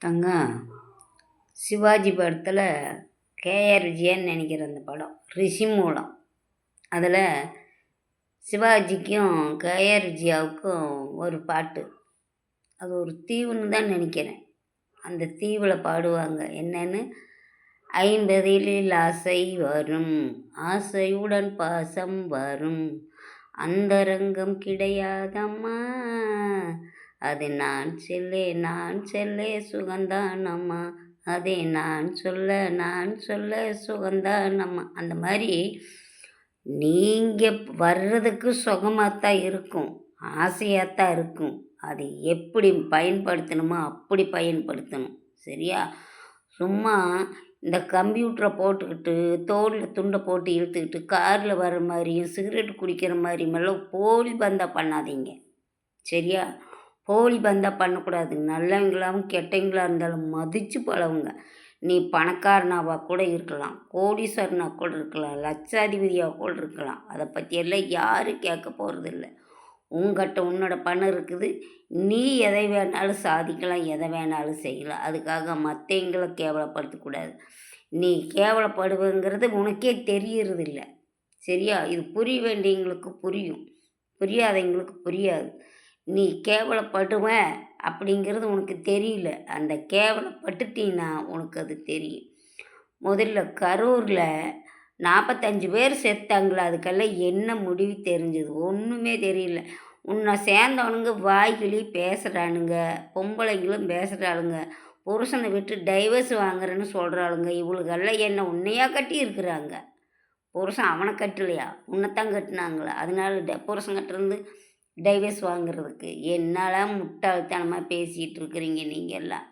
தங்கம் சிவாஜி படத்தில் கேஆர் விஜயன்னு நினைக்கிறேன் அந்த படம் ரிஷி மூலம். அதில் சிவாஜிக்கும் கேஆர் விஜயாவுக்கும் ஒரு பாட்டு, அது ஒரு தீவுன்னு தான் நினைக்கிறேன். அந்த தீவில் பாடுவாங்க என்னன்னு, 50ல் ஆசை வரும், ஆசையுடன் பாசம் வரும், அந்தரங்கம் கிடையாதம்மா, அது நான் சொல்லே சுகந்தானம்மா, அதே நான் சொல்ல சுகந்தானம்மா. அந்த மாதிரி நீங்கள் வர்றதுக்கு சுகமாகத்தான் இருக்கும், ஆசையாகத்தான் இருக்கும். அது எப்படி பயன்படுத்தணுமோ அப்படி பயன்படுத்தணும், சரியா? சும்மா இந்த கம்ப்யூட்டரை போட்டுக்கிட்டு தோளில் துண்டை போட்டு இழுத்துக்கிட்டு காரில் வர மாதிரியும் சிகரெட் குடிக்கிற மாதிரியுமெல்லாம் போலி பந்தா பண்ணாதீங்க, சரியா? போலி பந்தா பண்ணக்கூடாது. நல்லவங்களாகவும் கெட்டவங்களாக இருந்தாலும் மதித்து பழகுங்க. நீ பணக்காரனாவாக கூட இருக்கலாம், கோடீஸ்வரனாக கூட இருக்கலாம், லட்சாதிபதியாக கூட இருக்கலாம். அதை பற்றியெல்லாம் யாரும் கேட்க போகிறதில்ல. உங்கள்கிட்ட உன்னோட பணம் இருக்குது, நீ எதை வேணாலும் சாதிக்கலாம், எதை வேணாலும் செய்யலாம். அதுக்காக மற்றவங்களை கேவலப்படுத்தக்கூடாது. நீ கேவலப்படுவங்கிறது உனக்கே தெரியறதில்ல, சரியா? இது புரிய வேண்டியவங்களுக்கு புரியும், புரியாதவங்களுக்கு புரியாது. நீ கேவலப்படுவேன் அப்படிங்கிறது உனக்கு தெரியல. அந்த கேவலப்பட்டுட்டீன்னா உனக்கு அது தெரியும். முதல்ல கரூரில் 45 பேர் செத்தாங்களா, அதுக்கெல்லாம் என்ன முடிவு தெரிஞ்சது? ஒன்றுமே தெரியல. உன்னை சேர்ந்தவனுங்க வாய்கிளி பேசுகிறானுங்க, பொம்பளைங்களும் பேசுகிறாளுங்க, புருஷனை விட்டு டைவர்ஸ் வாங்குறேன்னு சொல்கிறாளுங்க. இவளுக்கெல்லாம் என்ன உன்னையா கட்டி இருக்கிறாங்க? புருஷன் அவனை கட்டலையா, உன்னைத்தான் கட்டினாங்களா? அதனால புருஷன் கட்டிருந்து டைவர்ஸ் வாங்குறதுக்கு என்னெல்லாம் முட்டாள்தனமாக பேசிகிட்டு இருக்கிறீங்க நீங்கள் எல்லாம்.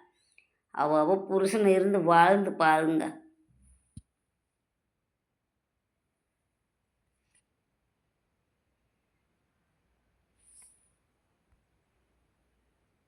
அவள் புருஷனை இருந்து வாழ்ந்து பாருங்க.